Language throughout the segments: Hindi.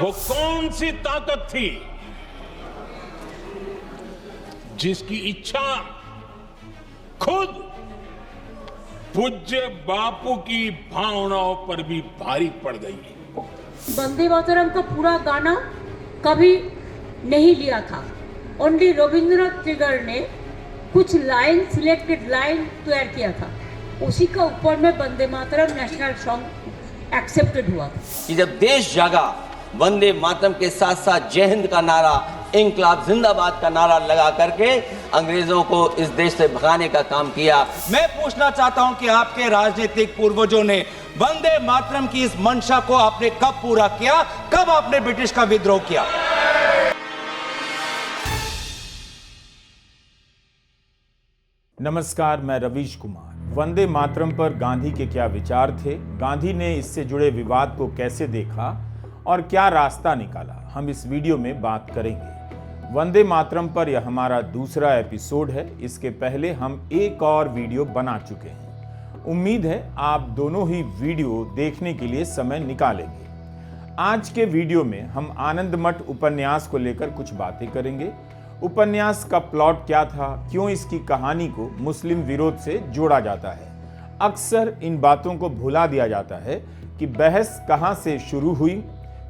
वो कौन सी ताकत थी जिसकी इच्छा खुद पूज्य बापू की भावनाओं पर भी भारी पड़ गई? वंदे मातरम का पूरा गाना कभी नहीं लिया था। ओनली रविंद्रनाथ टैगोर ने कुछ लाइन, सिलेक्टेड लाइन तैयार किया था, उसी का ऊपर में Vande Mataram national song accepted हुआ था। कि जब देश जागा, वंदे मातरम के साथ साथ जय हिंद का नारा, इंकलाब जिंदाबाद का नारा लगा करके अंग्रेजों को इस देश से भगाने का काम किया। मैं पूछना चाहता हूं कि आपके राजनीतिक पूर्वजों ने वंदे मातरम की इस मंशा को आपने कब पूरा किया, कब आपने ब्रिटिश का विद्रोह किया? नमस्कार, मैं रवीश कुमार। वंदे मातरम पर गांधी के क्या विचार थे, गांधी ने इससे जुड़े विवाद को कैसे देखा और क्या रास्ता निकाला, हम इस वीडियो में बात करेंगे। वंदे मातरम पर यह हमारा दूसरा एपिसोड है। इसके पहले हम एक और वीडियो बना चुके हैं। उम्मीद है आप दोनों ही वीडियो देखने के लिए समय निकालेंगे। आज के वीडियो में हम आनंद मठ उपन्यास को लेकर कुछ बातें करेंगे। उपन्यास का प्लॉट क्या था, क्यों इसकी कहानी को मुस्लिम विरोध से जोड़ा जाता है। अक्सर इन बातों को भुला दिया जाता है कि बहस कहां से शुरू हुई,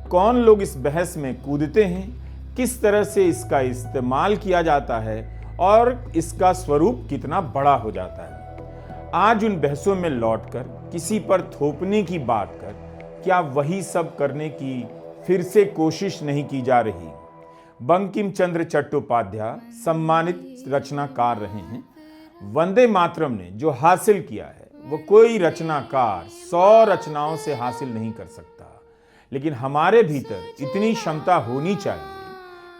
कौन लोग इस बहस में कूदते हैं, किस तरह से इसका इस्तेमाल किया जाता है और इसका स्वरूप कितना बड़ा हो जाता है। आज उन बहसों में लौटकर किसी पर थोपने की बात कर क्या वही सब करने की फिर से कोशिश नहीं की जा रही। बंकिम चंद्र चट्टोपाध्याय सम्मानित रचनाकार रहे हैं। वंदे मातरम ने जो हासिल किया है वो कोई रचनाकार 100 रचनाओं से हासिल नहीं कर सकता, लेकिन हमारे भीतर इतनी क्षमता होनी चाहिए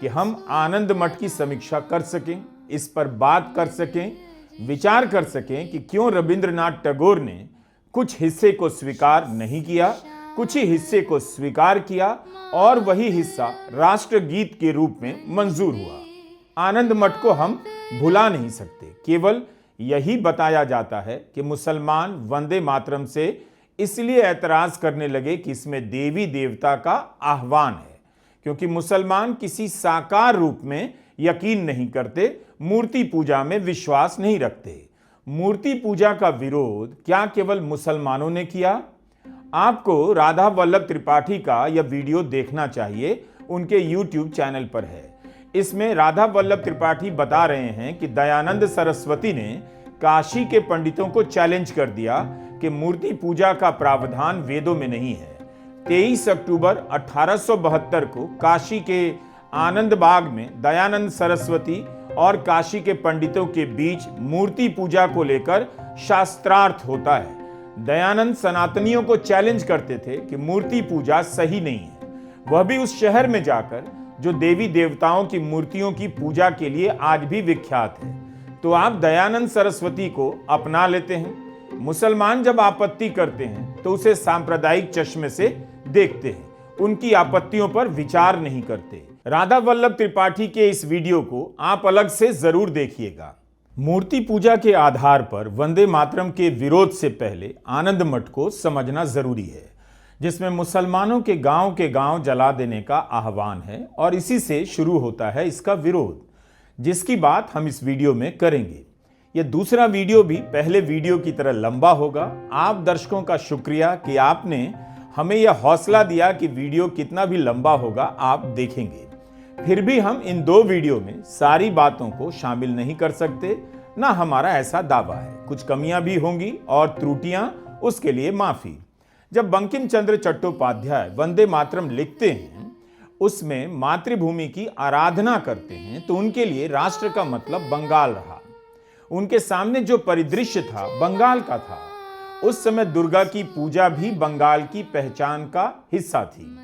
कि हम आनंद मठ की समीक्षा कर सकें, इस पर बात कर सकें, विचार कर सकें कि क्यों रविंद्रनाथ टैगोर ने कुछ हिस्से को स्वीकार नहीं किया, कुछ ही हिस्से को स्वीकार किया और वही हिस्सा राष्ट्रगीत के रूप में मंजूर हुआ। आनंद मठ को हम भुला नहीं सकते। केवल यही बताया जाता है कि मुसलमान वंदे मातरम से इसलिए ऐतराज करने लगे कि इसमें देवी देवता का आह्वान है, क्योंकि मुसलमान किसी साकार रूप में यकीन नहीं करते, मूर्ति पूजा में विश्वास नहीं रखते। मूर्ति पूजा का विरोध क्या केवल मुसलमानों ने किया? आपको राधा वल्लभ त्रिपाठी का यह वीडियो देखना चाहिए, उनके YouTube चैनल पर है। इसमें राधा वल्लभ त्रिपाठी बता रहे हैं कि दयानंद सरस्वती ने काशी के पंडितों को चैलेंज कर दिया कि मूर्ति पूजा का प्रावधान वेदों में नहीं है। 23 अक्टूबर 1872 को काशी के आनंद बाग में दयानंद सरस्वती और काशी के पंडितों के बीच मूर्ति पूजा को लेकर शास्त्रार्थ होता है। दयानंद सनातनियों को चैलेंज करते थे कि मूर्ति पूजा सही नहीं है, वह भी उस शहर में जाकर जो देवी देवताओं की मूर्तियों की पूजा के लिए आज भी विख्यात है। तो आप दयानंद सरस्वती को अपना लेते हैं। मुसलमान जब आपत्ति करते हैं तो उसे सांप्रदायिक चश्मे से देखते हैं, उनकी आपत्तियों पर विचार नहीं करते। राधा वल्लभ त्रिपाठी के इस वीडियो को आप अलग से जरूर देखिएगा। मूर्ति पूजा के आधार पर वंदे मातरम के विरोध से पहले आनंद मठ को समझना जरूरी है, जिसमें मुसलमानों के गांव जला देने का आह्वान है और इसी से शुरू होता है इसका विरोध, जिसकी बात हम इस वीडियो में करेंगे। यह दूसरा वीडियो भी पहले वीडियो की तरह लंबा होगा। आप दर्शकों का शुक्रिया कि आपने हमें यह हौसला दिया कि वीडियो कितना भी लंबा होगा आप देखेंगे। फिर भी हम इन 2 वीडियो में सारी बातों को शामिल नहीं कर सकते, ना हमारा ऐसा दावा है। कुछ कमियां भी होंगी और त्रुटियां, उसके लिए माफी। जब बंकिम चंद्र चट्टोपाध्याय वंदे मातरम लिखते हैं, उसमें मातृभूमि की आराधना करते हैं, तो उनके लिए राष्ट्र का मतलब बंगाल रहा। उनके सामने जो परिदृश्य था बंगाल का था। उस समय दुर्गा की पूजा भी बंगाल की पहचान का हिस्सा थी।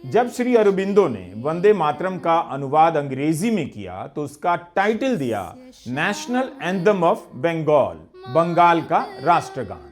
जब श्री अरबिंदो ने वंदे मातरम का अनुवाद अंग्रेजी में किया तो उसका टाइटल दिया national anthem of Bengal, Bengal का राष्ट्रगान।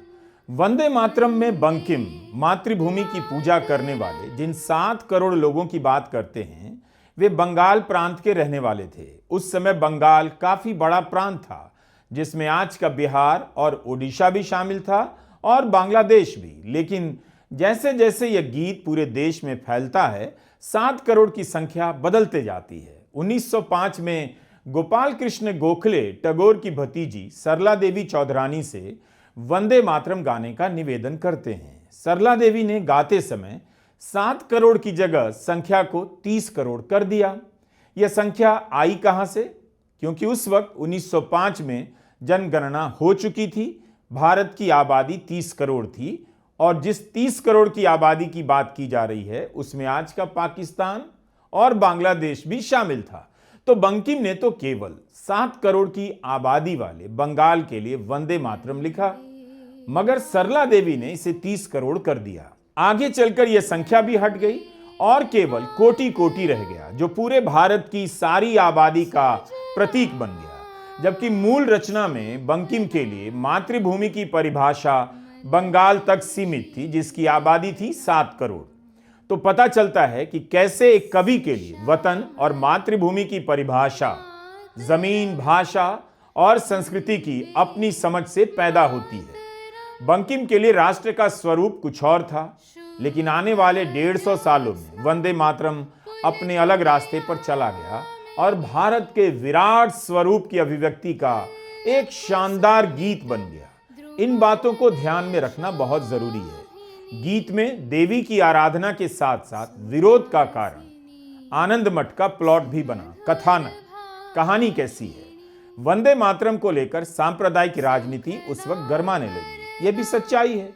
वंदे मातरम में बंकिम मातृभूमि की पूजा करने वाले जिन 7 करोड़ लोगों की बात करते हैं, वे बंगाल प्रांत के रहने वाले थे। उस समय बंगाल काफी बड़ा प्रांत था, जिसमें आज का बिहार और ओडिशा भी शामिल था और बांग्लादेश भी। लेकिन जैसे जैसे यह गीत पूरे देश में फैलता है, 7 करोड़ की संख्या बदलते जाती है। 1905 में गोपाल कृष्ण गोखले टैगोर की भतीजी सरला देवी चौधरानी से वंदे मातरम गाने का निवेदन करते हैं। सरला देवी ने गाते समय 7 करोड़ की जगह संख्या को 30 करोड़ कर दिया। यह संख्या आई कहां से? क्योंकि उस वक्त 1905 में जनगणना हो चुकी थी। भारत की आबादी 30 करोड़ थी और जिस 30 करोड़ की आबादी की बात की जा रही है उसमें आज का पाकिस्तान और बांग्लादेश भी शामिल था। तो बंकिम ने तो केवल 7 करोड़ की आबादी वाले बंगाल के लिए वंदे मातरम लिखा, मगर सरला देवी ने इसे 30 करोड़ कर दिया। आगे चलकर यह संख्या भी हट गई और केवल कोटि कोटि रह गया, जो पूरे भारत की सारी आबादी का प्रतीक बन गया। जबकि मूल रचना में बंकिम के लिए मातृभूमि की परिभाषा बंगाल तक सीमित थी, जिसकी आबादी थी 7 करोड़। तो पता चलता है कि कैसे एक कवि के लिए वतन और मातृभूमि की परिभाषा जमीन, भाषा और संस्कृति की अपनी समझ से पैदा होती है। बंकिम के लिए राष्ट्र का स्वरूप कुछ और था, लेकिन आने वाले 150 सालों में वंदे मातरम अपने अलग रास्ते पर चला गया और भारत के विराट स्वरूप की अभिव्यक्ति का एक शानदार गीत बन गया। इन बातों को ध्यान में रखना बहुत जरूरी है। गीत में देवी की आराधना के साथ साथ विरोध का कारण आनंद मठ का प्लॉट भी बना। कथानक, कहानी कैसी है? वंदे मातरम को लेकर सांप्रदायिक राजनीति उस वक्त गरमाने लगी। यह भी सच्चाई है।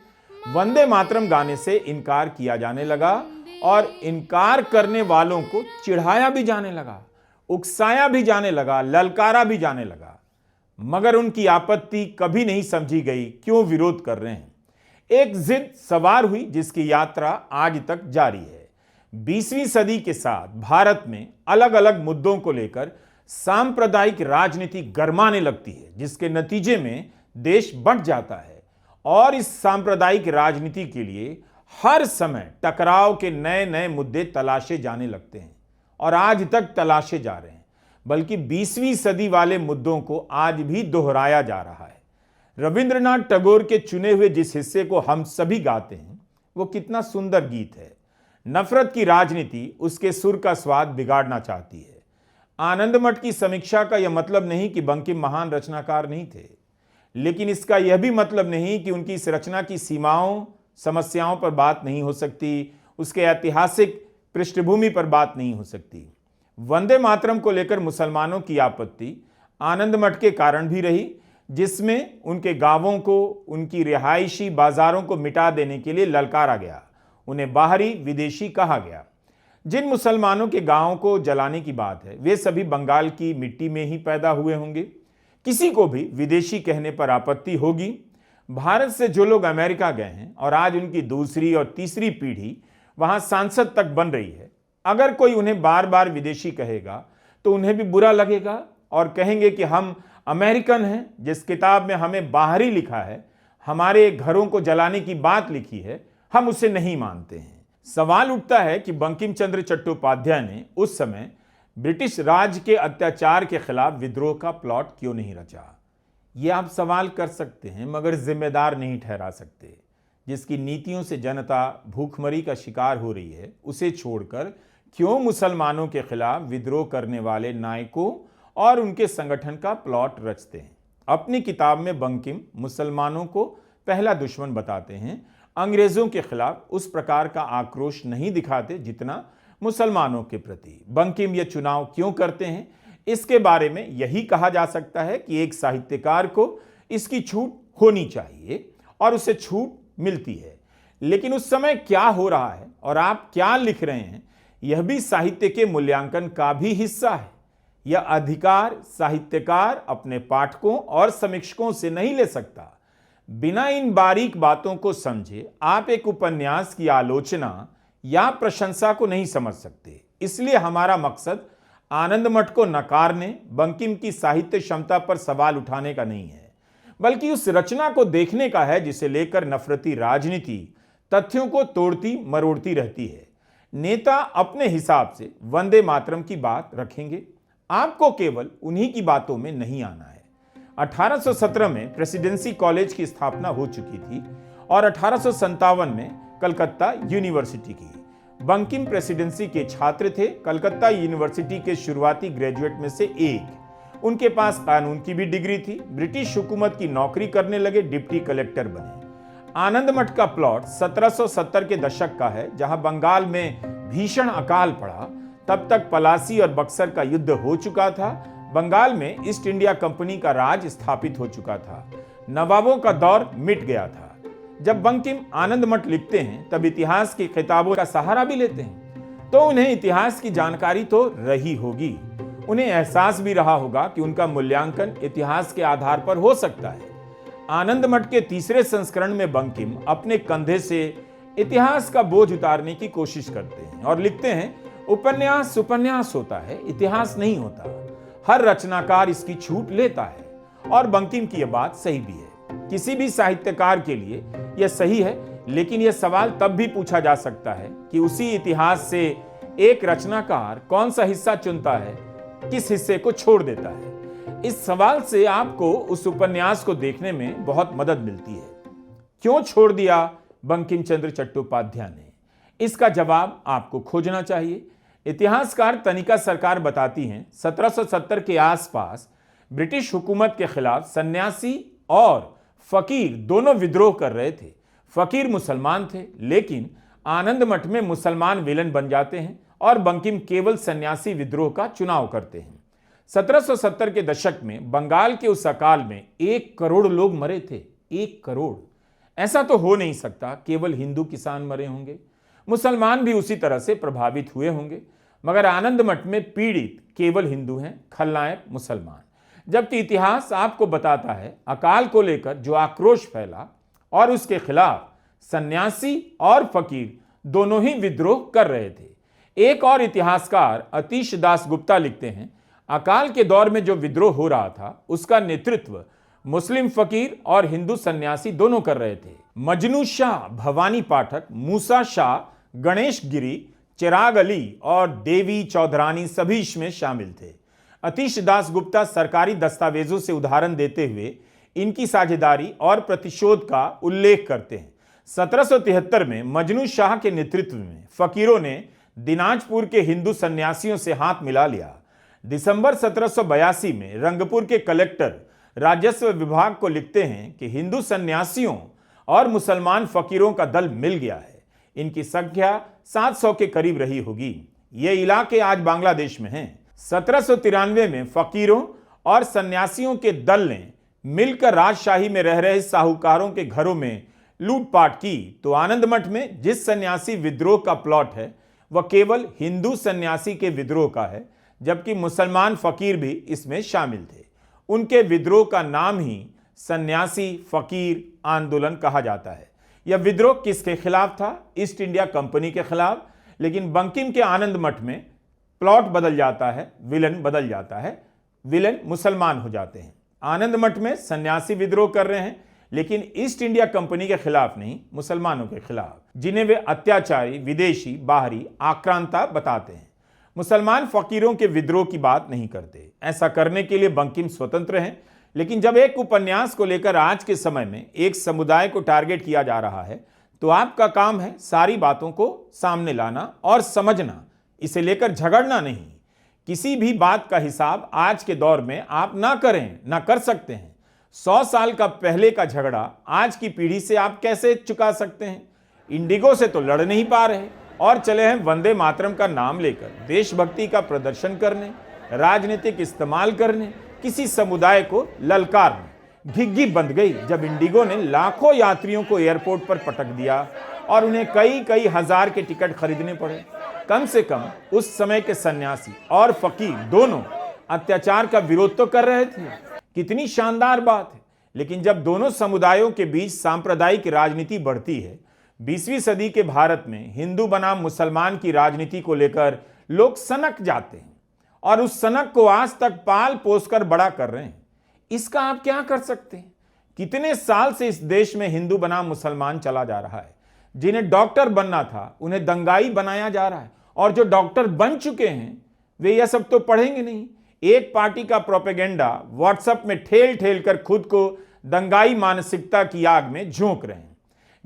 वंदे मातरम गाने से इनकार किया जाने लगा और इनकार करने वालों को चिढ़ाया भी जाने लगा, उकसाया भी जाने लगा, ललकारा भी जाने लगा, मगर उनकी आपत्ति कभी नहीं समझी गई क्यों विरोध कर रहे हैं। एक जिद सवार हुई जिसकी यात्रा आज तक जारी है। 20वीं सदी के साथ भारत में अलग अलग मुद्दों को लेकर सांप्रदायिक राजनीति गरमाने लगती है, जिसके नतीजे में देश बंट जाता है और इस सांप्रदायिक राजनीति के लिए हर समय टकराव के नए नए मुद्दे तलाशे जाने लगते हैं और आज तक तलाशे जा रहे हैं। बल्कि 20वीं सदी वाले मुद्दों को आज भी दोहराया जा रहा है। रविंद्रनाथ टैगोर के चुने हुए जिस हिस्से को हम सभी गाते हैं वो कितना सुंदर गीत है। नफरत की राजनीति उसके सुर का स्वाद बिगाड़ना चाहती है। आनंद मठ की समीक्षा का यह मतलब नहीं कि बंकिम महान रचनाकार नहीं थे, लेकिन इसका यह भी मतलब नहीं कि उनकी इस रचना की सीमाओं, समस्याओं पर बात नहीं हो सकती, उसके ऐतिहासिक पृष्ठभूमि पर बात नहीं हो सकती। वंदे मातरम को लेकर मुसलमानों की आपत्ति आनंद मठ के कारण भी रही, जिसमें उनके गांवों को, उनकी रिहायशी बाजारों को मिटा देने के लिए ललकारा गया। उन्हें बाहरी विदेशी कहा गया। जिन मुसलमानों के गांवों को जलाने की बात है वे सभी बंगाल की मिट्टी में ही पैदा हुए होंगे। किसी को भी विदेशी कहने पर आपत्ति होगी। भारत से जो लोग अमेरिका गए हैं और आज उनकी दूसरी और तीसरी पीढ़ी वहां सांसद तक बन रही है, अगर कोई उन्हें बार बार विदेशी कहेगा तो उन्हें भी बुरा लगेगा और कहेंगे कि हम अमेरिकन हैं। जिस किताब में हमें बाहरी लिखा है, हमारे घरों को जलाने की बात लिखी है, हम उसे नहीं मानते हैं। सवाल उठता है कि बंकिम चंद्र चट्टोपाध्याय ने उस समय ब्रिटिश राज के अत्याचार के खिलाफ विद्रोह का प्लॉट क्यों नहीं रचा? यह आप सवाल कर सकते हैं, मगर जिम्मेदार नहीं ठहरा सकते। जिसकी नीतियों से जनता भूखमरी का शिकार हो रही है, उसे छोड़कर क्यों मुसलमानों के खिलाफ विद्रोह करने वाले नायकों और उनके संगठन का प्लॉट रचते हैं? अपनी किताब में बंकिम मुसलमानों को पहला दुश्मन बताते हैं। अंग्रेजों के खिलाफ उस प्रकार का आक्रोश नहीं दिखाते जितना मुसलमानों के प्रति। बंकिम ये चुनाव क्यों करते हैं, इसके बारे में यही कहा जा सकता है कि एक साहित्यकार को इसकी छूट होनी चाहिए और उसे छूट मिलती है। लेकिन उस समय क्या हो रहा है और आप क्या लिख रहे हैं, यह भी साहित्य के मूल्यांकन का भी हिस्सा है। यह अधिकार साहित्यकार अपने पाठकों और समीक्षकों से नहीं ले सकता। बिना इन बारीक बातों को समझे आप एक उपन्यास की आलोचना या प्रशंसा को नहीं समझ सकते। इसलिए हमारा मकसद आनंद मठ को नकारने, बंकिम की साहित्य क्षमता पर सवाल उठाने का नहीं है, बल्कि उस रचना को देखने का है जिसे लेकर नफरती राजनीति तथ्यों को तोड़ती मरोड़ती रहती है। नेता अपने हिसाब से वंदे मातरम की बात रखेंगे, आपको केवल उन्हीं की बातों में नहीं आना है। 1817 में प्रेसिडेंसी कॉलेज की स्थापना हो चुकी थी और 1857 में कलकत्ता यूनिवर्सिटी की। बंकिम प्रेसिडेंसी के छात्र थे, कलकत्ता यूनिवर्सिटी के शुरुआती ग्रेजुएट में से एक। उनके पास कानून की भी डिग्री थी। ब्रिटिश हुकूमत की नौकरी करने लगे, डिप्टी कलेक्टर बने। आनंद मठ का प्लॉट 1770 के दशक का है, जहां बंगाल में भीषण अकाल पड़ा। तब तक पलासी और बक्सर का युद्ध हो चुका था। बंगाल में ईस्ट इंडिया कंपनी का राज स्थापित हो चुका था। नवाबों का दौर मिट गया था। जब बंकिम आनंद मठ लिखते हैं तब इतिहास की किताबों का सहारा भी लेते हैं, तो उन्हें इतिहास की जानकारी तो रही होगी। उन्हें एहसास भी रहा होगा कि उनका मूल्यांकन इतिहास के आधार पर हो सकता है। आनंद मठ के तीसरे संस्करण में बंकिम अपने कंधे से इतिहास का बोझ उतारने की कोशिश करते हैं और लिखते हैं, उपन्यास उपन्यास होता है, इतिहास नहीं होता। हर रचनाकार इसकी छूट लेता है। और बंकिम की यह बात सही भी है। किसी भी साहित्यकार के लिए यह सही है, लेकिन यह सवाल तब भी पूछा जा सकता है कि उसी इतिहास से एक रचनाकार कौन सा हिस्सा चुनता है, किस हिस्से को छोड़ देता है। इस सवाल से आपको उस उपन्यास को देखने में बहुत मदद मिलती है। क्यों छोड़ दिया बंकिम चंद्र चट्टोपाध्याय ने? इसका जवाब आपको खोजना चाहिए। इतिहासकार तनिका सरकार बताती हैं, 1770 के आसपास ब्रिटिश हुकूमत के खिलाफ सन्यासी और फकीर दोनों विद्रोह कर रहे थे। फकीर मुसलमान थे, लेकिन आनंद मठ में मुसलमान विलन बन जाते हैं और बंकिम केवल सन्यासी विद्रोह का चुनाव करते हैं। 1770 के दशक में बंगाल के उस अकाल में 1 करोड़ लोग मरे थे। 1 करोड़। ऐसा तो हो नहीं सकता केवल हिंदू किसान मरे होंगे, मुसलमान भी उसी तरह से प्रभावित हुए होंगे। मगर आनंद मठ में पीड़ित केवल हिंदू हैं, खलनायक मुसलमान। जबकि इतिहास आपको बताता है अकाल को लेकर जो आक्रोश फैला और उसके खिलाफ सन्यासी और फकीर दोनों ही विद्रोह कर रहे थे। एक और इतिहासकार अतीश दास गुप्ता लिखते हैं, अकाल के दौर में जो विद्रोह हो रहा था उसका नेतृत्व मुस्लिम फकीर और हिंदू सन्यासी दोनों कर रहे थे। मजनू शाह, भवानी पाठक, मूसा शाह, गणेश गिरी, चिराग अली और देवी चौधरानी सभी इसमें शामिल थे। अतीश दास गुप्ता सरकारी दस्तावेजों से उदाहरण देते हुए इनकी साझेदारी और प्रतिशोध का उल्लेख करते हैं। 1773 में मजनू शाह के नेतृत्व में फकीरों ने दिनाजपुर के हिंदू सन्यासियों से हाथ मिला लिया। दिसंबर 1782 में रंगपुर के कलेक्टर राजस्व विभाग को लिखते हैं कि हिंदू सन्यासियों और मुसलमान फकीरों का दल मिल गया है। इनकी संख्या 700 के करीब रही होगी। ये इलाके आज बांग्लादेश में हैं। 1793 में फकीरों और सन्यासियों के दल ने मिलकर राजशाही में रह रहे साहूकारों के घरों में लूटपाट की, तो आनंद मठ में जिस सन्यासी विद्रोह का प्लॉट है वह केवल हिंदू सन्यासी के विद्रोह का है, जबकि मुसलमान फकीर भी इसमें शामिल थे। उनके विद्रोह का नाम ही सन्यासी फकीर आंदोलन कहा जाता है। यह विद्रोह किसके खिलाफ था? ईस्ट इंडिया कंपनी के खिलाफ। लेकिन बंकिम के आनंद मठ में प्लॉट बदल जाता है, विलन बदल जाता है, विलन मुसलमान हो जाते हैं। आनंद मठ में सन्यासी विद्रोह कर रहे हैं, लेकिन ईस्ट इंडिया कंपनी के खिलाफ नहीं, मुसलमानों के खिलाफ, जिन्हें वे अत्याचारी, विदेशी, बाहरी, आक्रांता बताते हैं। मुसलमान फकीरों के विद्रोह की बात नहीं करते। ऐसा करने के लिए बंकिम स्वतंत्र हैं। लेकिन जब एक उपन्यास को लेकर आज के समय में एक समुदाय को टारगेट किया जा रहा है, तो आपका काम है सारी बातों को सामने लाना और समझना, इसे लेकर झगड़ना नहीं। किसी भी बात का हिसाब आज के दौर में आप ना करें, ना कर सकते हैं। 100 साल का पहले का झगड़ा आज की पीढ़ी से आप कैसे चुका सकते हैं? इंडिगो से तो लड़ नहीं पा रहे और चले हैं वंदे मातरम का नाम लेकर देशभक्ति का प्रदर्शन करने, राजनीतिक इस्तेमाल करने, किसी समुदाय को ललकारने। घिग्गी बंध गई जब इंडिगो ने लाखों यात्रियों को एयरपोर्ट पर पटक दिया और उन्हें कई हजार के टिकट खरीदने पड़े। कम से कम उस समय के सन्यासी और फकीर दोनों अत्याचार का विरोध तो कर रहे थे। कितनी शानदार बात है। लेकिन जब दोनों समुदायों के बीच सांप्रदायिक राजनीति बढ़ती है, 20वीं सदी के भारत में हिंदू बनाम मुसलमान की राजनीति को लेकर लोग सनक जाते हैं और उस सनक को आज तक पाल पोस कर बड़ा कर रहे हैं। इसका आप क्या कर सकते हैं? कितने साल से इस देश में हिंदू बनाम मुसलमान चला जा रहा है। जिन्हें डॉक्टर बनना था उन्हें दंगाई बनाया जा रहा है, और जो डॉक्टर बन चुके हैं वे यह सब तो पढ़ेंगे नहीं। एक पार्टी का प्रोपेगेंडा व्हाट्सएप में ठेल ठेल कर खुद को दंगाई मानसिकता की आग में झोंक रहे हैं।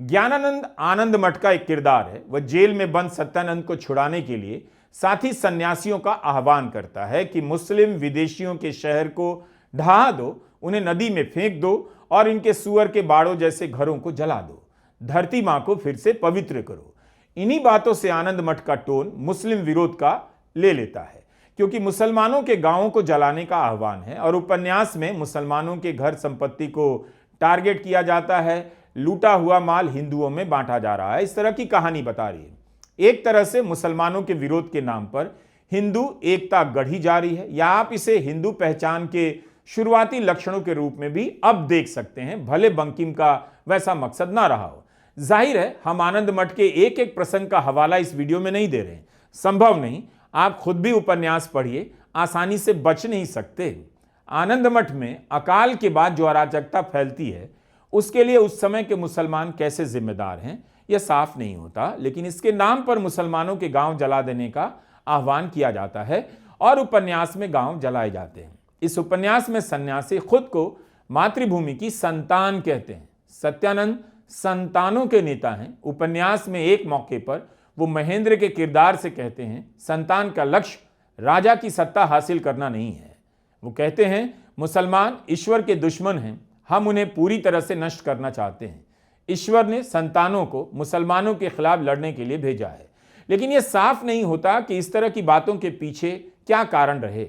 ज्ञानानंद आनंद मठ का एक किरदार है। वह जेल में बंद सत्यानंद को छुड़ाने के लिए साथी सन्यासियों का आह्वान करता है कि मुस्लिम विदेशियों के शहर को ढहा दो, उन्हें नदी में फेंक दो और इनके सुअर के बाड़ों जैसे घरों को जला दो, धरती मां को फिर से पवित्र करो। इन्हीं बातों से आनंद मठ का टोन मुस्लिम विरोध का ले लेता है, क्योंकि मुसलमानों के गांवों को जलाने का आह्वान है और उपन्यास में मुसलमानों के घर संपत्ति को टारगेट किया जाता है, लूटा हुआ माल हिंदुओं में बांटा जा रहा है। इस तरह की कहानी बता रही है। एक तरह से मुसलमानों के विरोध के नाम पर हिंदू एकता गढ़ी जा रही है, या आप इसे हिंदू पहचान के शुरुआती लक्षणों के रूप में भी अब देख सकते हैं, भले बंकिम का वैसा मकसद ना रहा हो। जाहिर है हम आनंद मठ के एक एक प्रसंग का हवाला इस वीडियो में नहीं दे रहे हैं, संभव नहीं। आप खुद भी उपन्यास पढ़िए, आसानी से बच नहीं सकते। आनंद मठ में अकाल के बाद जो अराजकता फैलती है उसके लिए उस समय के मुसलमान कैसे जिम्मेदार हैं यह साफ नहीं होता, लेकिन इसके नाम पर मुसलमानों के गांव जला देने का आह्वान किया जाता है और उपन्यास में गांव जलाए जाते हैं। इस उपन्यास में सन्यासी खुद को मातृभूमि की संतान कहते हैं। सत्यानंद संतानों के नेता हैं। उपन्यास में एक मौके पर वो महेंद्र के किरदार से कहते हैं, संतान का लक्ष्य राजा की सत्ता हासिल करना नहीं है। वो कहते हैं, मुसलमान ईश्वर के दुश्मन हैं, हम उन्हें पूरी तरह से नष्ट करना चाहते हैं। ईश्वर ने संतानों को मुसलमानों के खिलाफ लड़ने के लिए भेजा है। लेकिन यह साफ नहीं होता कि इस तरह की बातों के पीछे क्या कारण रहे।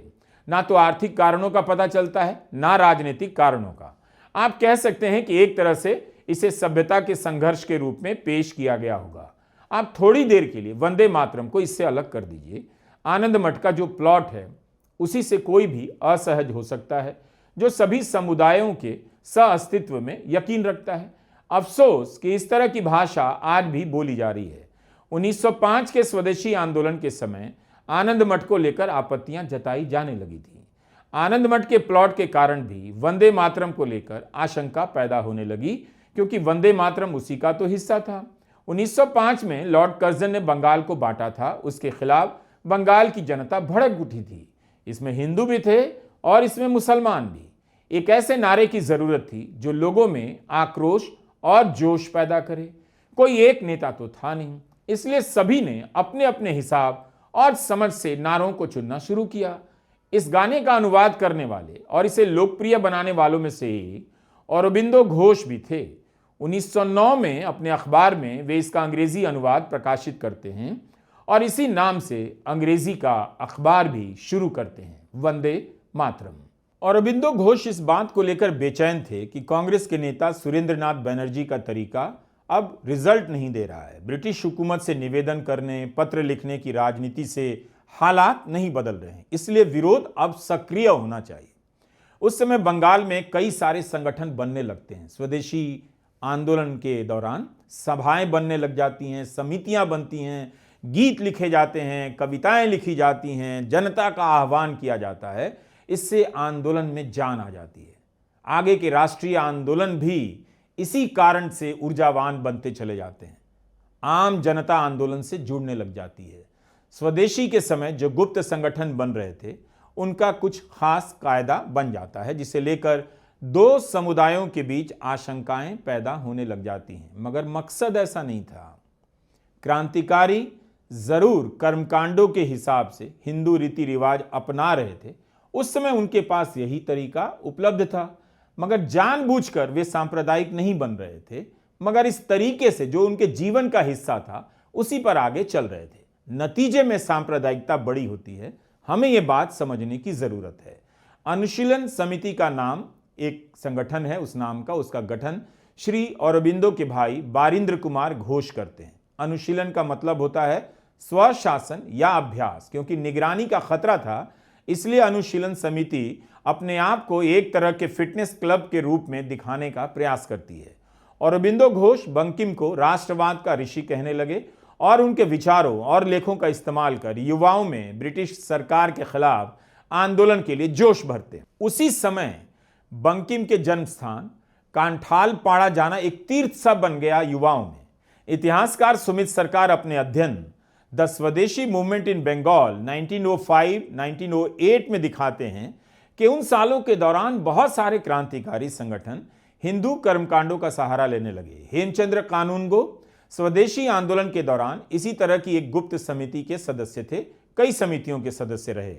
ना तो आर्थिक कारणों का पता चलता है, ना राजनीतिक कारणों का। आप कह सकते हैं कि एक तरह से इसे सभ्यता के संघर्ष के रूप में पेश किया गया होगा। आप थोड़ी देर के लिए वंदे मातरम को इससे अलग कर दीजिए। आनंद मठ का जो प्लॉट है उसी से कोई भी असहज हो सकता है, जो सभी समुदायों के सह-अस्तित्व में यकीन रखता है। अफसोस कि इस तरह की भाषा आज भी बोली जा रही है। 1905 के स्वदेशी आंदोलन के समय आनंद मठ को लेकर आपत्तियां जताई जाने लगी थी। आनंद मठ के प्लॉट के कारण भी वंदे मातरम को लेकर आशंका पैदा होने लगी, क्योंकि वंदे मातरम उसी का तो हिस्सा था। 1905 में लॉर्ड कर्जन ने बंगाल को बांटा था, उसके खिलाफ बंगाल की जनता भड़क उठी थी। इसमें हिंदू भी थे और इसमें मुसलमान भी। एक ऐसे नारे की जरूरत थी जो लोगों में आक्रोश और जोश पैदा करे। कोई एक नेता तो था नहीं, इसलिए सभी ने अपने अपने हिसाब और समझ से नारों को चुनना शुरू किया। इस गाने का अनुवाद करने वाले और इसे लोकप्रिय बनाने वालों में से एक अरबिंदो घोष भी थे। 1909 में अपने अखबार में वे इसका अंग्रेजी अनुवाद प्रकाशित करते हैं और इसी नाम से अंग्रेजी का अखबार भी शुरू करते हैं, वंदे मातरम। अरबिंदो घोष इस बात को लेकर बेचैन थे कि कांग्रेस के नेता सुरेंद्रनाथ बनर्जी का तरीका अब रिजल्ट नहीं दे रहा है। ब्रिटिश हुकूमत से निवेदन करने, पत्र लिखने की राजनीति से हालात नहीं बदल रहे हैं, इसलिए विरोध अब सक्रिय होना चाहिए। उस समय बंगाल में कई सारे संगठन बनने लगते हैं। स्वदेशी आंदोलन के दौरान सभाएं बनने लग जाती हैं, समितियां बनती हैं, गीत लिखे जाते हैं, कविताएं लिखी जाती हैं, जनता का आह्वान किया जाता है। इससे आंदोलन में जान आ जाती है। आगे के राष्ट्रीय आंदोलन भी इसी कारण से ऊर्जावान बनते चले जाते हैं। आम जनता आंदोलन से जुड़ने लग जाती है। स्वदेशी के समय जो गुप्त संगठन बन रहे थे उनका कुछ खास कायदा बन जाता है, जिसे लेकर दो समुदायों के बीच आशंकाएं पैदा होने लग जाती हैं। मगर मकसद ऐसा नहीं था। क्रांतिकारी जरूर कर्मकांडों के हिसाब से हिंदू रीति रिवाज अपना रहे थे, उस समय उनके पास यही तरीका उपलब्ध था, मगर जानबूझकर वे सांप्रदायिक नहीं बन रहे थे, मगर इस तरीके से जो उनके जीवन का हिस्सा था उसी पर आगे चल रहे थे। नतीजे में सांप्रदायिकता बड़ी होती है। हमें यह बात समझने की जरूरत है। अनुशीलन समिति का नाम एक संगठन है, उस नाम का उसका गठन श्री अरबिंदो के भाई बारिंद्र कुमार घोष करते हैं। अनुशीलन का मतलब होता है स्वशासन या अभ्यास। क्योंकि निगरानी का खतरा था, इसलिए अनुशीलन समिति अपने आप को एक तरह के फिटनेस क्लब के रूप में दिखाने का प्रयास करती है। अरबिंदो घोष बंकिम को राष्ट्रवाद का ऋषि कहने लगे और उनके विचारों और लेखों का इस्तेमाल कर युवाओं में ब्रिटिश सरकार के खिलाफ आंदोलन के लिए जोश भरते। उसी समय बंकिम के जन्म स्थान कांठाल पाड़ा जाना एक तीर्थ सा बन गया युवाओं में। इतिहासकार सुमित सरकार अपने अध्ययन द स्वदेशी मूवमेंट इन बंगाल 1905-1908 में दिखाते हैं कि उन सालों के दौरान बहुत सारे क्रांतिकारी संगठन हिंदू कर्मकांडों का सहारा लेने लगे। हेमचंद्र कानूनगो स्वदेशी आंदोलन के दौरान इसी तरह की एक गुप्त समिति के सदस्य थे, कई समितियों के सदस्य रहे।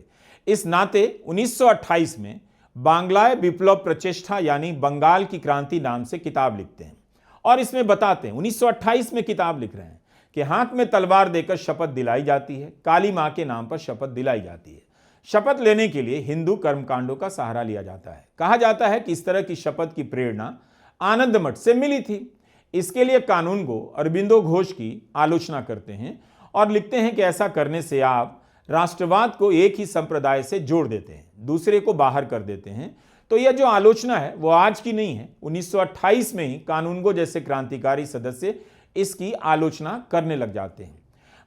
इस नाते 1928 में बांग्लाय विप्लव प्रचेष्टा यानी बंगाल की क्रांति नाम से किताब लिखते हैं और इसमें बताते हैं, 1928 में किताब लिख रहे हैं कि हाथ में तलवार देकर शपथ दिलाई जाती है, काली मां के नाम पर शपथ दिलाई जाती है। शपथ लेने के लिए हिंदू कर्मकांडों का सहारा लिया जाता है। कहा जाता है कि इस तरह की शपथ की प्रेरणा आनंद मठ से मिली थी। इसके लिए कानूनगो अरबिंदो घोष की आलोचना करते हैं और लिखते हैं कि ऐसा करने से आप राष्ट्रवाद को एक ही संप्रदाय से जोड़ देते हैं, दूसरे को बाहर कर देते हैं। तो यह जो आलोचना है वो आज की नहीं है, 1928 में ही कानूनगो जैसे क्रांतिकारी सदस्य इसकी आलोचना करने लग जाते हैं।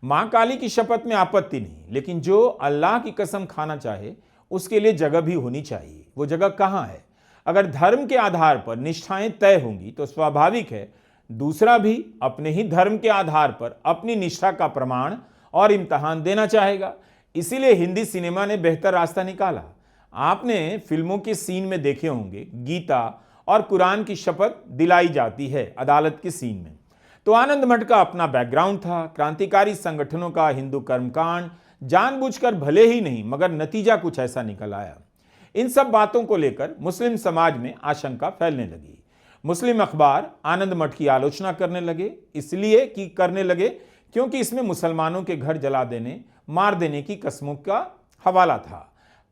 मां काली की शपथ में आपत्ति नहीं, लेकिन जो अल्लाह की कसम खाना चाहे उसके लिए जगह भी होनी चाहिए। वो जगह कहां है? अगर धर्म के आधार पर निष्ठाएं तय होंगी तो स्वाभाविक है दूसरा भी अपने ही धर्म के आधार पर अपनी निष्ठा का प्रमाण और इम्तहान देना चाहेगा। इसीलिए हिंदी सिनेमा ने बेहतर रास्ता निकाला। आपने फिल्मों के सीन में देखे होंगे गीता और कुरान की शपथ दिलाई जाती है अदालत के सीन में। तो आनंद मठ का अपना बैकग्राउंड था, क्रांतिकारी संगठनों का हिंदू कर्मकांड, जानबूझकर भले ही नहीं मगर नतीजा कुछ ऐसा निकल आया। इन सब बातों को लेकर मुस्लिम समाज में आशंका फैलने लगी। मुस्लिम अखबार आनंद मठ की आलोचना करने लगे, इसलिए कि करने लगे क्योंकि इसमें मुसलमानों के घर जला देने, मार देने की कस्मों का हवाला था।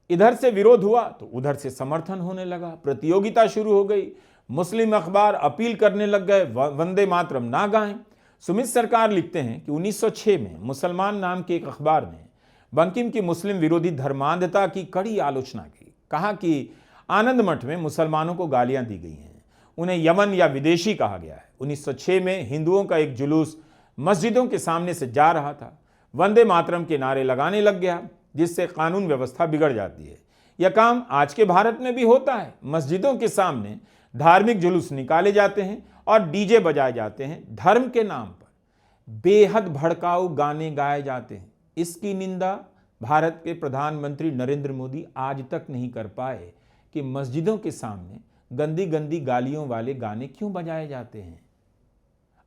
इधर से विरोध हुआ तो उधर से समर्थन होने लगा, प्रतियोगिता शुरू हो गई। मुस्लिम अखबार अपील करने लग गए वंदे मातरम ना गाएं। सुमित सरकार लिखते हैं कि 1906 में मुसलमान नाम के एक अखबार ने बंकिम की मुस्लिम विरोधी धर्मांधता की कड़ी आलोचना की। कहा कि आनंद मठ में मुसलमानों को गालियां दी गई हैं, उन्हें यमन या विदेशी कहा गया है। 1906 में हिंदुओं का एक जुलूस मस्जिदों के सामने से जा रहा था, वंदे मातरम के नारे लगाने लग गया, जिससे कानून व्यवस्था बिगड़ जाती है। यह काम आज के भारत में भी होता है। मस्जिदों के सामने धार्मिक जुलूस निकाले जाते हैं और डीजे बजाए जाते हैं, धर्म के नाम पर बेहद भड़काऊ गाने गाए जाते हैं। इसकी निंदा भारत के प्रधानमंत्री नरेंद्र मोदी आज तक नहीं कर पाए कि मस्जिदों के सामने गंदी गंदी गालियों वाले गाने क्यों बजाए जाते हैं।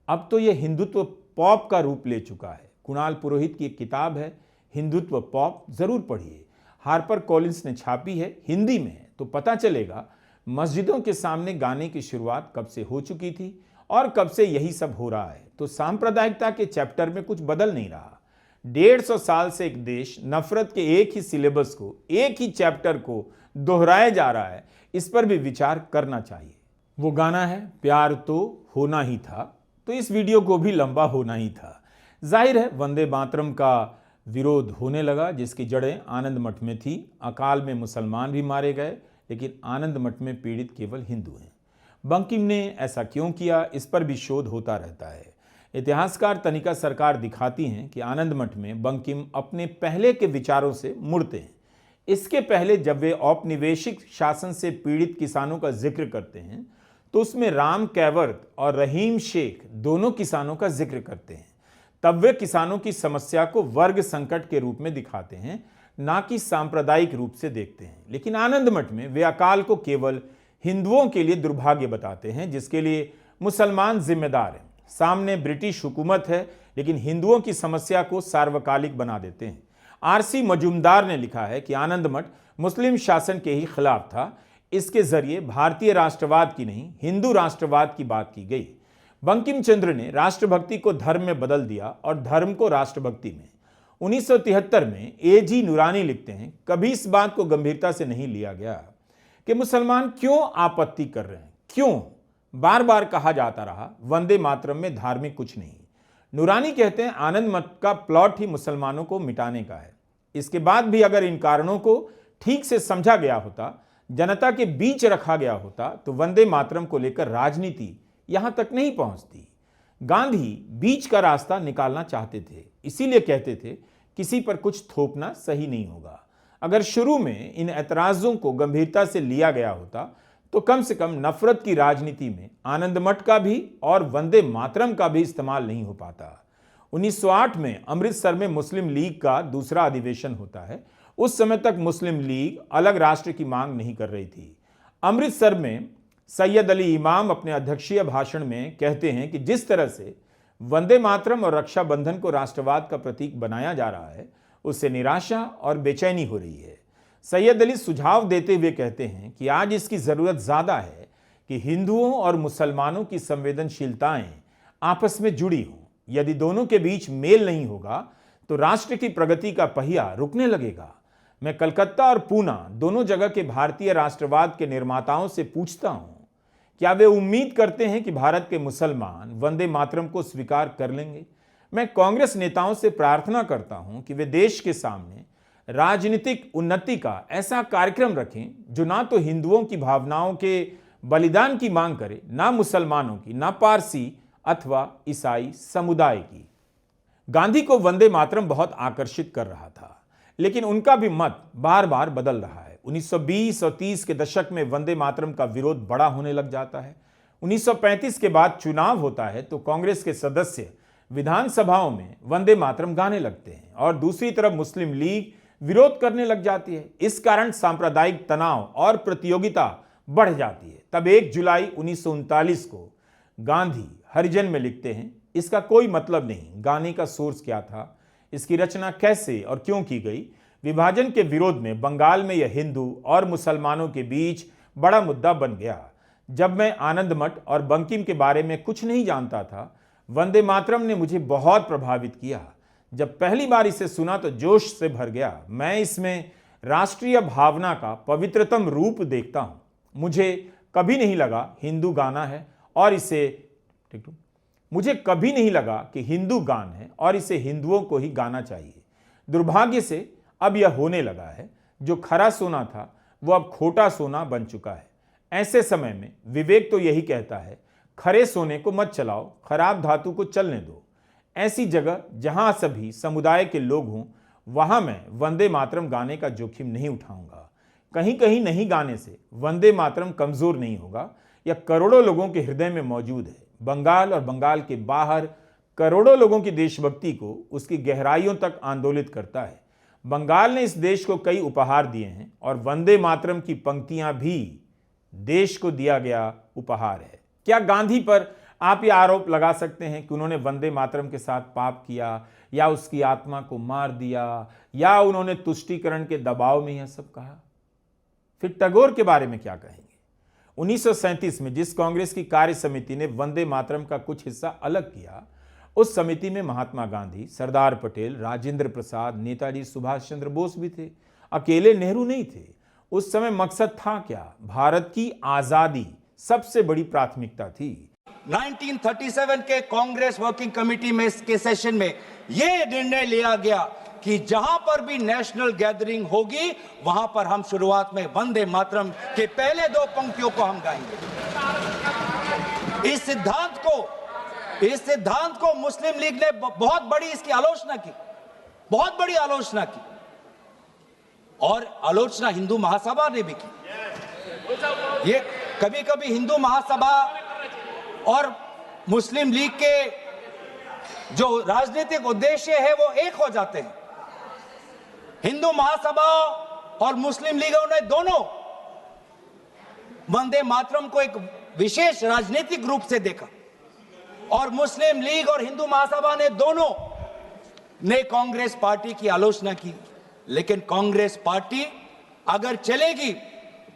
अब तो यह हिंदुत्व पॉप का रूप ले चुका है। कुणाल पुरोहित की एक किताब है हिंदुत्व पॉप, जरूर पढ़िए, हार्पर कॉलिंस ने छापी है, हिंदी में है, तो पता चलेगा मस्जिदों के सामने गाने की शुरुआत कब से हो चुकी थी और कब से यही सब हो रहा है। तो सांप्रदायिकता के चैप्टर में कुछ बदल नहीं रहा। 150 साल से एक देश नफरत के एक ही सिलेबस को, एक ही चैप्टर को दोहराया जा रहा है, इस पर भी विचार करना चाहिए। वो गाना है प्यार तो होना ही था, तो इस वीडियो को भी लंबा होना ही था। जाहिर है वंदे मातरम का विरोध होने लगा, जिसकी जड़ें आनंद मठ में थी। अकाल में मुसलमान भी मारे गए, लेकिन आनंद मठ में पीड़ित केवल हिंदू हैं। बंकिम ने ऐसा क्यों किया, इस पर भी शोध होता रहता है। इतिहासकार तनिका सरकार दिखाती हैं कि आनंद मठ में बंकिम अपने पहले के विचारों से मुड़ते हैं। इसके पहले जब वे औपनिवेशिक शासन से पीड़ित किसानों का जिक्र करते हैं तो उसमें राम कैवर्त और रहीम शेख दोनों किसानों का जिक्र करते हैं। तब वे किसानों की समस्या को वर्ग संकट के रूप में दिखाते हैं, ना कि सांप्रदायिक रूप से देखते हैं। लेकिन आनंद मठ में वे अकाल को केवल हिंदुओं के लिए दुर्भाग्य बताते हैं, जिसके लिए मुसलमान जिम्मेदार हैं। सामने ब्रिटिश हुकूमत है, लेकिन हिंदुओं की समस्या को सार्वकालिक बना देते हैं। आरसी मजूमदार ने लिखा है कि आनंद मठ मुस्लिम शासन के ही खिलाफ था। इसके जरिए भारतीय राष्ट्रवाद की नहीं, हिंदू राष्ट्रवाद की बात की गई। बंकिम चंद्र ने राष्ट्रभक्ति को धर्म में बदल दिया और धर्म को राष्ट्रभक्ति में। 1973 में एजी नूरानी लिखते हैं, कभी इस बात को गंभीरता से नहीं लिया गया कि मुसलमान क्यों आपत्ति कर रहे हैं, क्यों बार बार कहा जाता रहा वंदे मातरम में धार्मिक कुछ नहीं। नूरानी कहते हैं आनंद मठ का प्लॉट ही मुसलमानों को मिटाने का है। इसके बाद भी अगर इन कारणों को ठीक से समझा गया होता, जनता के बीच रखा गया होता, तो वंदे मातरम को लेकर राजनीति यहां तक नहीं पहुंचती। गांधी बीच का रास्ता निकालना चाहते थे, इसीलिए कहते थे किसी पर कुछ थोपना सही नहीं होगा। अगर शुरू में इन ऐतराजों को गंभीरता से लिया गया होता तो कम से कम नफरत की राजनीति में आनंद मठ का भी और वंदे मातरम का भी इस्तेमाल नहीं हो पाता। 1908 में अमृतसर में मुस्लिम लीग का दूसरा अधिवेशन होता है। उस समय तक मुस्लिम लीग अलग राष्ट्र की मांग नहीं कर रही थी। अमृतसर में सैयद अली इमाम अपने अध्यक्षीय भाषण में कहते हैं कि जिस तरह से वंदे मातरम और रक्षाबंधन को राष्ट्रवाद का प्रतीक बनाया जा रहा है, उससे निराशा और बेचैनी हो रही है। सैयद अली सुझाव देते हुए कहते हैं कि आज इसकी ज़रूरत ज़्यादा है कि हिंदुओं और मुसलमानों की संवेदनशीलताएं आपस में जुड़ी हों। यदि दोनों के बीच मेल नहीं होगा तो राष्ट्र की प्रगति का पहिया रुकने लगेगा। मैं कलकत्ता और पूना दोनों जगह के भारतीय राष्ट्रवाद के निर्माताओं से पूछता हूं, क्या वे उम्मीद करते हैं कि भारत के मुसलमान वंदे मातरम को स्वीकार कर लेंगे? मैं कांग्रेस नेताओं से प्रार्थना करता हूं कि वे देश के सामने राजनीतिक उन्नति का ऐसा कार्यक्रम रखें जो ना तो हिंदुओं की भावनाओं के बलिदान की मांग करे, ना मुसलमानों की, ना पारसी अथवा ईसाई समुदाय की। गांधी को वंदे मातरम बहुत आकर्षित कर रहा था, लेकिन उनका भी मत बार बार बदल रहा है। 1920 और 30 के दशक में वंदे मातरम का विरोध बड़ा होने लग जाता है। 1935 के बाद चुनाव होता है तो कांग्रेस के सदस्य विधानसभाओं में वंदे मातरम गाने लगते हैं और दूसरी तरफ मुस्लिम लीग विरोध करने लग जाती है। इस कारण सांप्रदायिक तनाव और प्रतियोगिता बढ़ जाती है। तब 1 जुलाई 1939 को गांधी हरिजन में लिखते हैं, इसका कोई मतलब नहीं गाने का सोर्स क्या था, इसकी रचना कैसे और क्यों की गई। विभाजन के विरोध में बंगाल में यह हिंदू और मुसलमानों के बीच बड़ा मुद्दा बन गया। जब मैं आनंद मठ और बंकिम के बारे में कुछ नहीं जानता था, वंदे मातरम ने मुझे बहुत प्रभावित किया। जब पहली बार इसे सुना तो जोश से भर गया। मैं इसमें राष्ट्रीय भावना का पवित्रतम रूप देखता हूं। मुझे कभी नहीं लगा हिंदू गाना है और इसे मुझे कभी नहीं लगा कि हिंदू गान है और इसे हिंदुओं को ही गाना चाहिए। दुर्भाग्य से अब यह होने लगा है। जो खरा सोना था वो अब खोटा सोना बन चुका है। ऐसे समय में विवेक तो यही कहता है, खरे सोने को मत चलाओ, खराब धातु को चलने दो। ऐसी जगह जहां सभी समुदाय के लोग हों, वहां मैं वंदे मातरम गाने का जोखिम नहीं उठाऊंगा। कहीं कहीं नहीं गाने से वंदे मातरम कमजोर नहीं होगा। यह करोड़ों लोगों के हृदय में मौजूद है। बंगाल और बंगाल के बाहर करोड़ों लोगों की देशभक्ति को उसकी गहराइयों तक आंदोलित करता है। बंगाल ने इस देश को कई उपहार दिए हैं और वंदे मातरम की पंक्तियां भी देश को दिया गया उपहार है। क्या गांधी पर आप यह आरोप लगा सकते हैं कि उन्होंने वंदे मातरम के साथ पाप किया या उसकी आत्मा को मार दिया या उन्होंने तुष्टीकरण के दबाव में यह सब कहा? फिर टैगोर के बारे में क्या कहेंगे? 1937 में जिस कांग्रेस की कार्य समिति ने वंदे मातरम का कुछ हिस्सा अलग किया, उस समिति में महात्मा गांधी, सरदार पटेल, राजेंद्र प्रसाद, नेताजी सुभाष चंद्र बोस भी थे। अकेले नेहरू नहीं थे। उस समय मकसद था क्या? भारत की आजादी सबसे बड़ी प्राथमिकता थी। 1937 के कांग्रेस वर्किंग कमेटी में के सेशन में यह निर्णय लिया गया कि जहां पर भी नेशनल गैदरिंग होगी वहां पर हम शुरुआत में वंदे मातरम के पहले 2 पंक्तियों को हम गाएंगे। इस सिद्धांत को मुस्लिम लीग ने बहुत बड़ी इसकी आलोचना की, बहुत बड़ी आलोचना की और आलोचना हिंदू महासभा ने भी की। ये कभी कभी हिंदू महासभा और मुस्लिम लीग के जो राजनीतिक उद्देश्य है वो एक हो जाते हैं। हिंदू महासभा और मुस्लिम लीगों ने दोनों वंदे मातरम को एक विशेष राजनीतिक रूप से देखा और मुस्लिम लीग और हिंदू महासभा ने दोनों ने कांग्रेस पार्टी की आलोचना की। लेकिन कांग्रेस पार्टी अगर चलेगी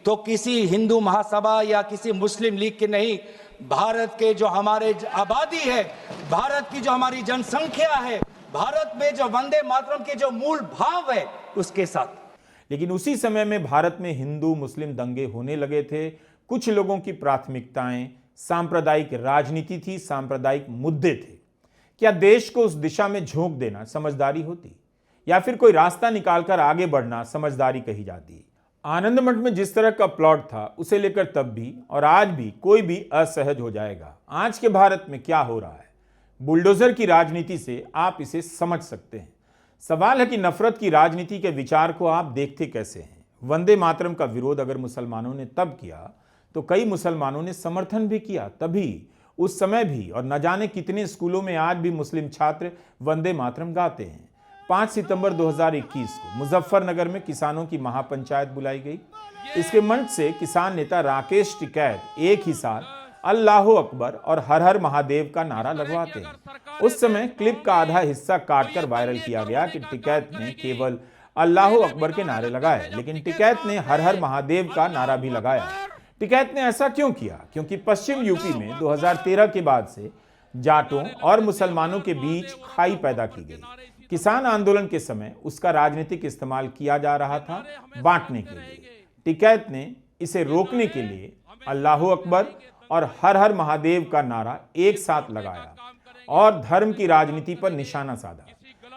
तो किसी हिंदू महासभा या किसी मुस्लिम लीग की नहीं, भारत के जो हमारे आबादी है, भारत की जो हमारी जनसंख्या है, भारत में जो वंदे मातरम के जो मूल भाव है उसके साथ। लेकिन उसी समय में भारत में हिंदू मुस्लिम दंगे होने लगे थे। कुछ लोगों की प्राथमिकताएं सांप्रदायिक राजनीति थी, सांप्रदायिक मुद्दे थे। क्या देश को उस दिशा में झोंक देना समझदारी होती या फिर कोई रास्ता निकालकर आगे बढ़ना समझदारी कही जाती? आनंद मठ में जिस तरह का प्लॉट था उसे लेकर तब भी और आज भी कोई भी असहज हो जाएगा। आज के भारत में क्या हो रहा है, बुलडोजर की राजनीति से आप इसे समझ सकते हैं। सवाल है कि नफरत की राजनीति के विचार को आप देखते कैसे हैं? वंदे मातरम का विरोध अगर मुसलमानों ने तब किया तो कई मुसलमानों ने समर्थन भी किया तभी, उस समय भी, और न जाने कितने स्कूलों में आज भी मुस्लिम छात्र वंदे मातरम गाते हैं। 5 सितंबर 2021 को मुजफ्फरनगर में किसानों की महापंचायत बुलाई गई। इसके मंच से किसान नेता राकेश टिकैत एक ही साथ अल्लाह अकबर और हर हर महादेव का नारा लगवाते हैं। उस समय क्लिप का आधा हिस्सा काटकर वायरल किया गया कि टिकैत ने केवल अल्लाह अकबर के नारे लगाए, लेकिन टिकैत ने हर हर महादेव का नारा भी लगाया। टिकैत ने ऐसा क्यों किया? क्योंकि पश्चिम यूपी में 2013 के बाद से जाटों और मुसलमानों के बीच खाई पैदा की गई। किसान आंदोलन के समय उसका राजनीतिक इस्तेमाल किया जा रहा था बांटने के लिए। टिकैत ने इसे रोकने के लिए अल्लाह अकबर और हर हर महादेव का नारा एक साथ लगाया और धर्म की राजनीति पर निशाना साधा।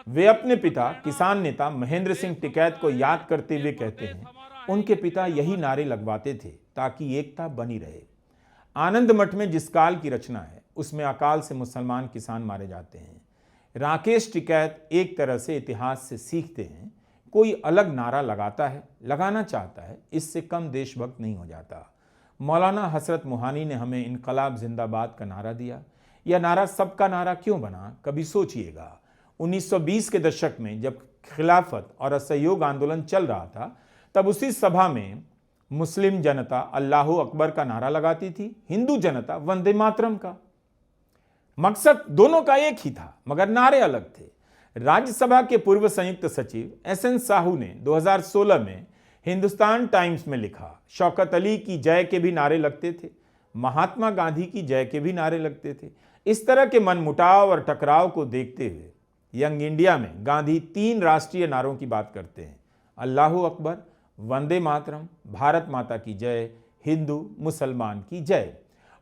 वे अपने पिता किसान नेता महेंद्र सिंह टिकैत को याद करते हुए कहते हैं, उनके पिता यही नारे लगवाते थे ताकि एकता बनी रहे। आनंद मठ में जिस काल की रचना है उसमें अकाल से मुसलमान किसान मारे जाते हैं। राकेश टिकैत एक तरह से इतिहास से सीखते हैं, कोई अलग नारा लगाता है, लगाना चाहता है, इससे कम देशभक्त नहीं हो जाता। मौलाना हसरत मोहानी ने हमें इनकलाब जिंदाबाद का नारा दिया। यह नारा सबका नारा क्यों बना, कभी सोचिएगा। 1920 के दशक में जब खिलाफत और असहयोग आंदोलन चल रहा था, तब उसी सभा में मुस्लिम जनता अल्लाह अकबर का नारा लगाती थी, हिंदू जनता वंदे मातरम का। मकसद दोनों का एक ही था, मगर नारे अलग थे। राज्यसभा के पूर्व संयुक्त सचिव एसएन साहू ने 2016 में हिंदुस्तान टाइम्स में लिखा, शौकत अली की जय के भी नारे लगते थे, महात्मा गांधी की जय के भी नारे लगते थे। इस तरह के मनमुटाव और टकराव को देखते हुए यंग इंडिया में गांधी 3 राष्ट्रीय नारों की बात करते हैं, अल्लाह अकबर, वंदे मातरम, भारत माता की जय, हिंदू मुसलमान की जय।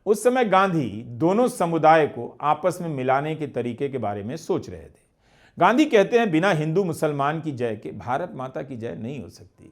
उस समय गांधी दोनों समुदाय को आपस में मिलाने के तरीके के बारे में सोच रहे थे। गांधी कहते हैं, बिना हिंदू मुसलमान की जय के भारत माता की जय नहीं हो सकती।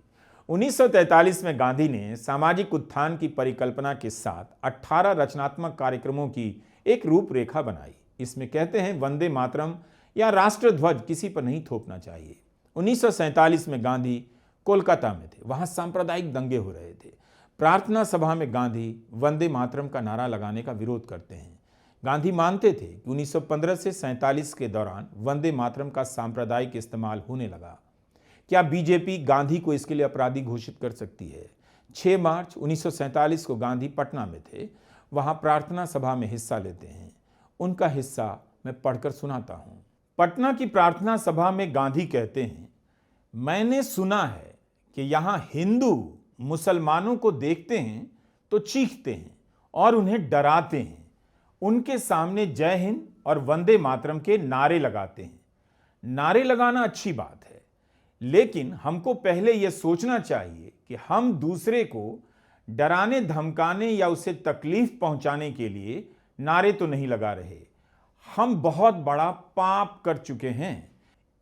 1943 में गांधी ने सामाजिक उत्थान की परिकल्पना के साथ 18 रचनात्मक कार्यक्रमों की एक रूपरेखा बनाई। इसमें कहते हैं, वंदे मातरम या राष्ट्र ध्वज किसी पर नहीं थोपना चाहिए। 1947 में गांधी कोलकाता में थे, वहां सांप्रदायिक दंगे हो रहे थे। प्रार्थना सभा में गांधी वंदे मातरम का नारा लगाने का विरोध करते हैं। गांधी मानते थे कि 1915 से 47 के दौरान वंदे मातरम का सांप्रदायिक इस्तेमाल होने लगा। क्या बीजेपी गांधी को इसके लिए अपराधी घोषित कर सकती है? 6 मार्च 1947 को गांधी पटना में थे, वहां प्रार्थना सभा में हिस्सा लेते हैं। उनका हिस्सा मैं पढ़कर सुनाता हूं। पटना की प्रार्थना सभा में गांधी कहते हैं, मैंने सुना है कि यहां हिंदू मुसलमानों को देखते हैं तो चीखते हैं और उन्हें डराते हैं, उनके सामने जय हिंद और वंदे मातरम के नारे लगाते हैं। नारे लगाना अच्छी बात है, लेकिन हमको पहले यह सोचना चाहिए कि हम दूसरे को डराने धमकाने या उसे तकलीफ पहुंचाने के लिए नारे तो नहीं लगा रहे। हम बहुत बड़ा पाप कर चुके हैं।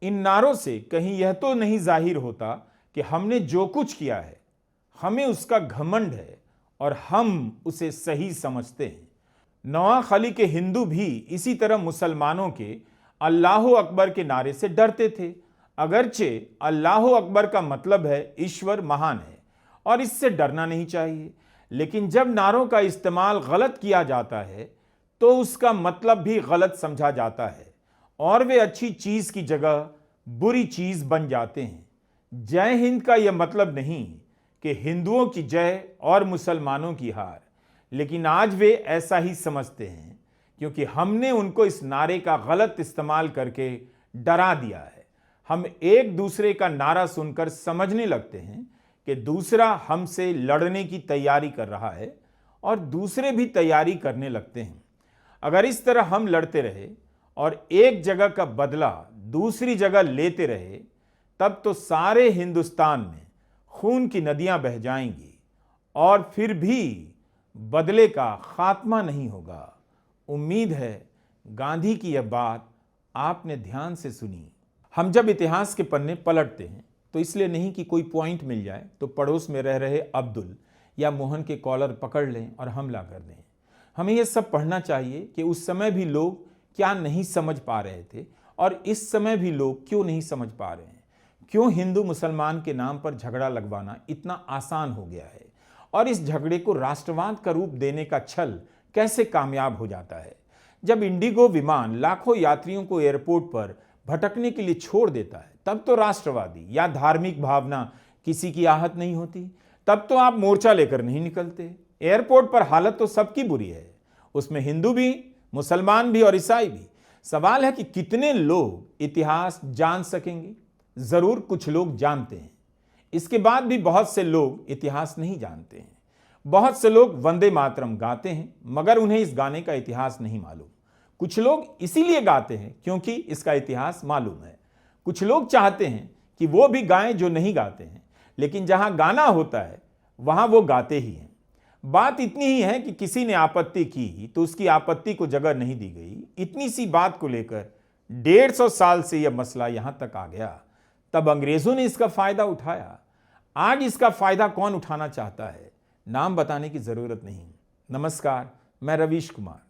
इन नारों से कहीं यह तो नहीं जाहिर होता कि हमने जो कुछ किया है हमें उसका घमंड है और हम उसे सही समझते हैं। नवाखाली के हिंदू भी इसी तरह मुसलमानों के अल्लाह अकबर के नारे से डरते थे। अगरचे अल्लाह अकबर का मतलब है ईश्वर महान है और इससे डरना नहीं चाहिए, लेकिन जब नारों का इस्तेमाल गलत किया जाता है तो उसका मतलब भी गलत समझा जाता है और वे अच्छी चीज की जगह बुरी चीज बन जाते हैं। जय हिंद का यह मतलब नहीं कि हिंदुओं की जय और मुसलमानों की हार, लेकिन आज वे ऐसा ही समझते हैं क्योंकि हमने उनको इस नारे का गलत इस्तेमाल करके डरा दिया है। हम एक दूसरे का नारा सुनकर समझने लगते हैं कि दूसरा हमसे लड़ने की तैयारी कर रहा है और दूसरे भी तैयारी करने लगते हैं। अगर इस तरह हम लड़ते रहे और एक जगह का बदला दूसरी जगह लेते रहे, तब तो सारे हिंदुस्तान में खून की नदियां बह जाएंगी और फिर भी बदले का खात्मा नहीं होगा। उम्मीद है गांधी की यह बात आपने ध्यान से सुनी। हम जब इतिहास के पन्ने पलटते हैं तो इसलिए नहीं कि कोई पॉइंट मिल जाए तो पड़ोस में रह रहे अब्दुल या मोहन के कॉलर पकड़ लें और हमला कर दें। हमें यह सब पढ़ना चाहिए कि उस समय भी लोग क्या नहीं समझ पा रहे थे और इस समय भी लोग क्यों नहीं समझ पा रहे हैं। क्यों हिंदू मुसलमान के नाम पर झगड़ा लगवाना इतना आसान हो गया है और इस झगड़े को राष्ट्रवाद का रूप देने का छल कैसे कामयाब हो जाता है। जब इंडिगो विमान लाखों यात्रियों को एयरपोर्ट पर भटकने के लिए छोड़ देता है, तब तो राष्ट्रवादी या धार्मिक भावना किसी की आहत नहीं होती, तब तो आप मोर्चा लेकर नहीं निकलते। एयरपोर्ट पर हालत तो सबकी बुरी है, उसमें हिंदू भी, मुसलमान भी और ईसाई भी। सवाल है कि कितने लोग इतिहास जान सकेंगे। जरूर कुछ लोग जानते हैं, इसके बाद भी बहुत से लोग इतिहास नहीं जानते हैं। बहुत से लोग वंदे मातरम गाते हैं मगर उन्हें इस गाने का इतिहास नहीं मालूम। कुछ लोग इसीलिए गाते हैं क्योंकि इसका इतिहास मालूम है। कुछ लोग चाहते हैं कि वो भी गाएं जो नहीं गाते हैं, लेकिन जहां गाना होता है वहां वो गाते ही हैं। बात इतनी ही है कि किसी ने आपत्ति की तो उसकी आपत्ति को जगह नहीं दी गई। इतनी सी बात को लेकर 150 साल से यह मसला यहां तक आ गया। तब अंग्रेजों ने इसका फायदा उठाया। आज इसका फायदा कौन उठाना चाहता है, नाम बताने की जरूरत नहीं। नमस्कार, मैं रवीश कुमार।